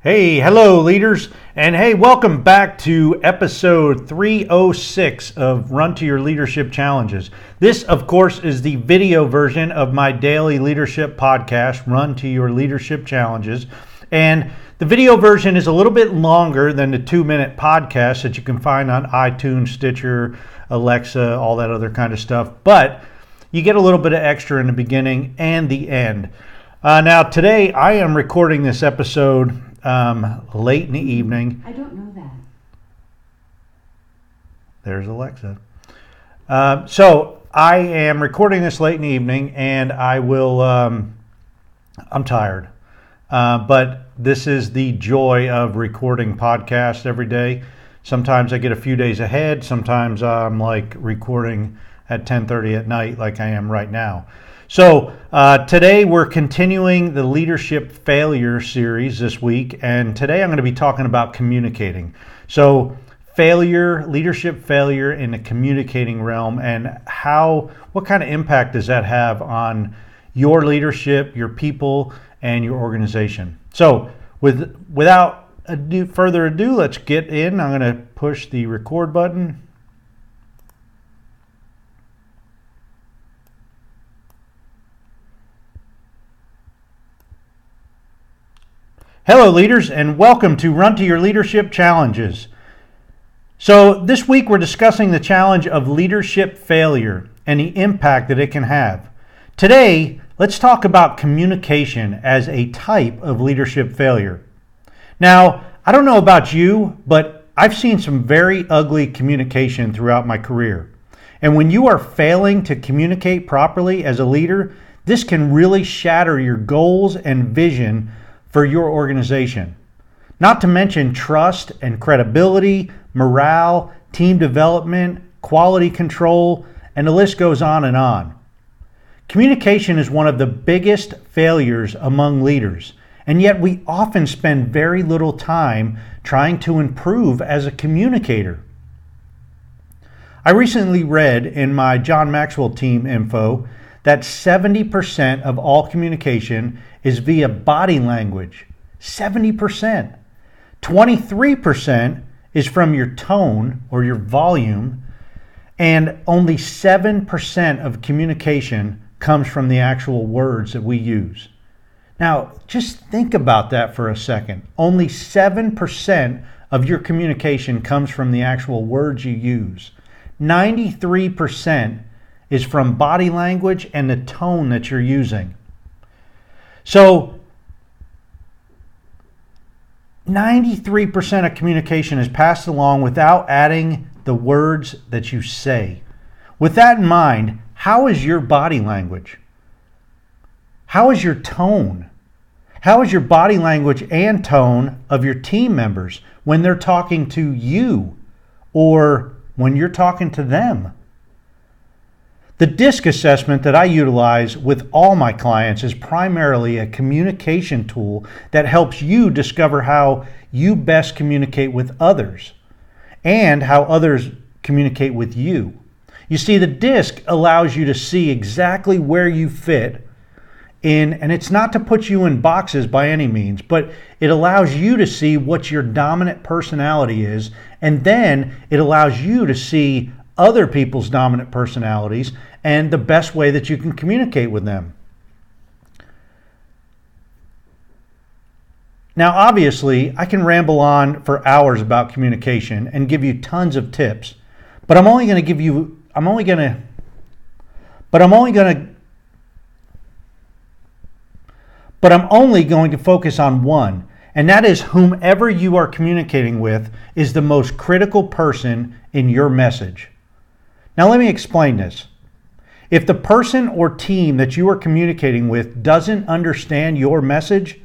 Hey, hello leaders, and hey, welcome back to episode 306 of Run to Your Leadership Challenges. This, of course, is the video version of my daily leadership podcast, Run to Your Leadership Challenges. And the video version is a little bit longer than the 2-minute podcast that you can find on iTunes, Stitcher, Alexa, all that other kind of stuff. But you get a little bit of extra in the beginning and the end. Now, today I am recording this episode late in the evening. I don't know that. There's Alexa. So I am recording this late in the evening, and I will. I'm tired, but this is the joy of recording podcasts every day. Sometimes I get a few days ahead. Sometimes I'm like recording at 10:30 at night, like I am right now. So today we're continuing the Leadership Failure series this week, and today I'm going to be talking about communicating. So leadership failure in the communicating realm, and what kind of impact does that have on your leadership, your people, and your organization? So without further ado, let's get in. I'm going to push the record button. Hello leaders, and welcome to Run to Your Leadership Challenges. So this week we're discussing the challenge of leadership failure and the impact that it can have. Today, let's talk about communication as a type of leadership failure. Now, I don't know about you, but I've seen some very ugly communication throughout my career. And when you are failing to communicate properly as a leader, this can really shatter your goals and vision for your organization. Not to mention trust and credibility, morale, team development, quality control, and the list goes on and on. Communication is one of the biggest failures among leaders, and yet we often spend very little time trying to improve as a communicator. I recently read in my John Maxwell team info that 70% of all communication is via body language. 70%. 23% is from your tone or your volume, and only 7% of communication comes from the actual words that we use. Now, just think about that for a second. Only 7% of your communication comes from the actual words you use. 93% is from body language and the tone that you're using. So 93% of communication is passed along without adding the words that you say. With that in mind, how is your body language? How is your tone? How is your body language and tone of your team members when they're talking to you or when you're talking to them? The DISC assessment that I utilize with all my clients is primarily a communication tool that helps you discover how you best communicate with others and how others communicate with you. You see, the DISC allows you to see exactly where you fit in, and it's not to put you in boxes by any means, but it allows you to see what your dominant personality is, and then it allows you to see other people's dominant personalities and the best way that you can communicate with them. Now, obviously, I can ramble on for hours about communication and give you tons of tips, but I'm only going to focus on one, and that is whomever you are communicating with is the most critical person in your message. Now, let me explain this. If the person or team that you are communicating with doesn't understand your message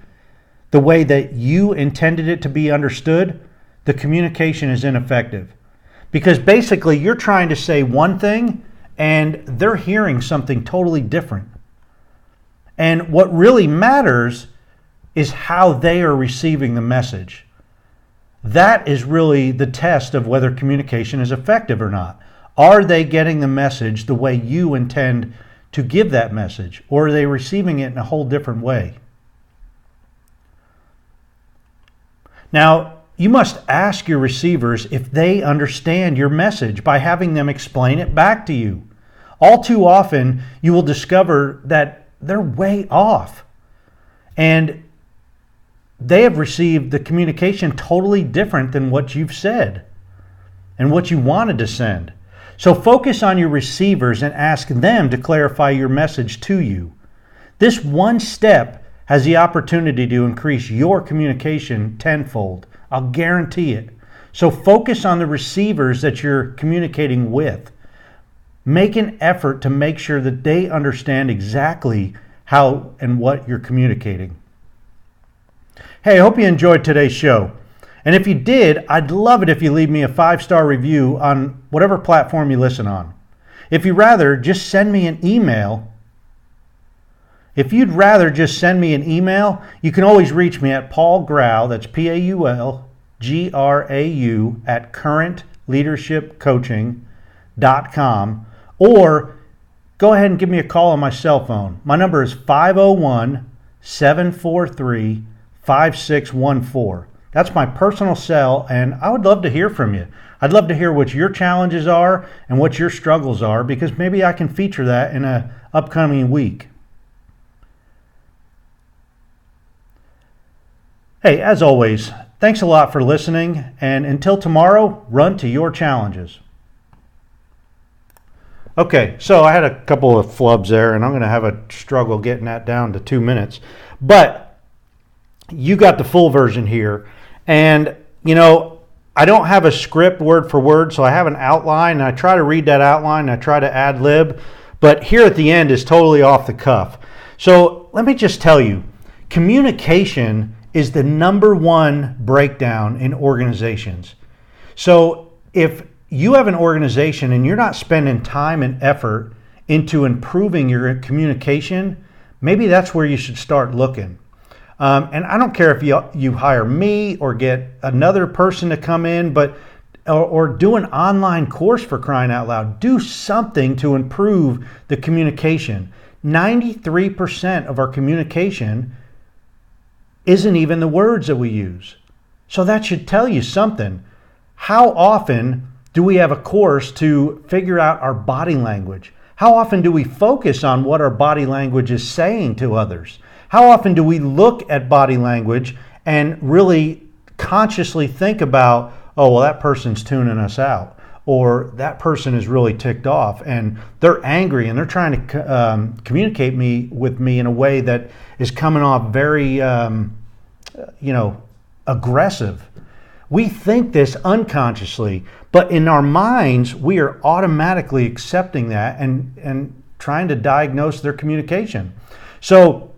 the way that you intended it to be understood, the communication is ineffective. Because basically you're trying to say one thing and they're hearing something totally different. And what really matters is how they are receiving the message. That is really the test of whether communication is effective or not. Are they getting the message the way you intend to give that message, or are they receiving it in a whole different way? Now, you must ask your receivers if they understand your message by having them explain it back to you. All too often, you will discover that they're way off and they have received the communication totally different than what you've said and what you wanted to send. So focus on your receivers and ask them to clarify your message to you. This one step has the opportunity to increase your communication tenfold. I'll guarantee it. So focus on the receivers that you're communicating with. Make an effort to make sure that they understand exactly how and what you're communicating. Hey, I hope you enjoyed today's show. And if you did, I'd love it if you leave me a 5-star review on whatever platform you listen on. If you'd rather, just send me an email. You can always reach me at Paul Grau, that's PaulGrau, at currentleadershipcoaching.com, or go ahead and give me a call on my cell phone. My number is 501-743-5614. That's my personal cell, and I would love to hear from you. I'd love to hear what your challenges are and what your struggles are, because maybe I can feature that in an upcoming week. Hey, as always, thanks a lot for listening, and until tomorrow, run to your challenges. Okay, so I had a couple of flubs there, and I'm going to have a struggle getting that down to 2 minutes. But you got the full version here. And, I don't have a script word for word, so I have an outline, and I try to read that outline, and I try to ad lib. But here at the end is totally off the cuff. So let me just tell you, communication is the number one breakdown in organizations. So if you have an organization and you're not spending time and effort into improving your communication, maybe that's where you should start looking. And I don't care if you hire me or get another person to come in, or do an online course, for crying out loud. Do something to improve the communication. 93% of our communication isn't even the words that we use. So that should tell you something. How often do we have a course to figure out our body language? How often do we focus on what our body language is saying to others? How often do we look at body language and really consciously think about, oh, well, that person's tuning us out, or that person is really ticked off and they're angry and they're trying to communicate with me in a way that is coming off very, aggressive. We think this unconsciously, but in our minds, we are automatically accepting that and trying to diagnose their communication. So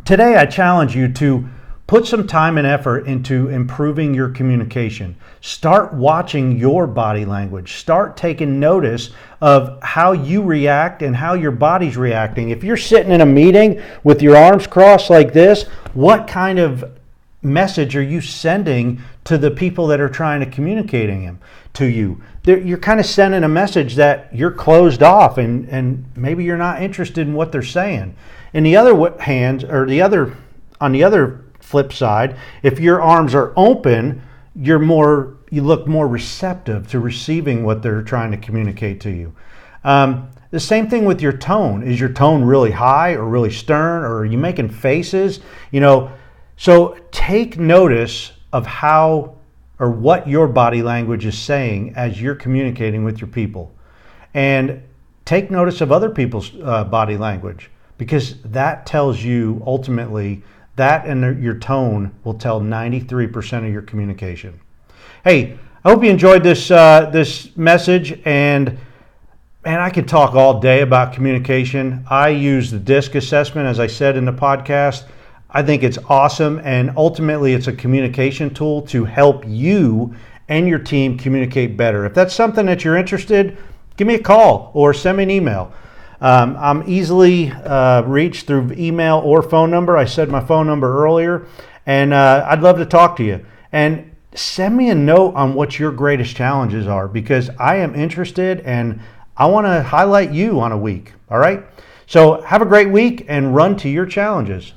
today I challenge you to put some time and effort into improving your communication. Start watching your body language. Start taking notice of how you react and how your body's reacting. If you're sitting in a meeting with your arms crossed like this, what kind of message are you sending to the people that are trying to communicate to you? You're kind of sending a message that you're closed off and maybe you're not interested in what they're saying. In the other hand, or on the other flip side, if your arms are open, you look more receptive to receiving what they're trying to communicate to you. The same thing with your tone. Is your tone really high or really stern, or are you making faces? So take notice of how or what your body language is saying as you're communicating with your people. And take notice of other people's body language, because that tells you ultimately, that and your tone will tell 93% of your communication. Hey, I hope you enjoyed this message, and I could talk all day about communication. I use the DISC assessment, as I said in the podcast. I think it's awesome, and ultimately it's a communication tool to help you and your team communicate better. If that's something that you're interested, give me a call or send me an email. I'm easily reached through email or phone number. I said my phone number earlier, and I'd love to talk to you. And send me a note on what your greatest challenges are, because I am interested and I want to highlight you on a week. All right? So have a great week and run to your challenges.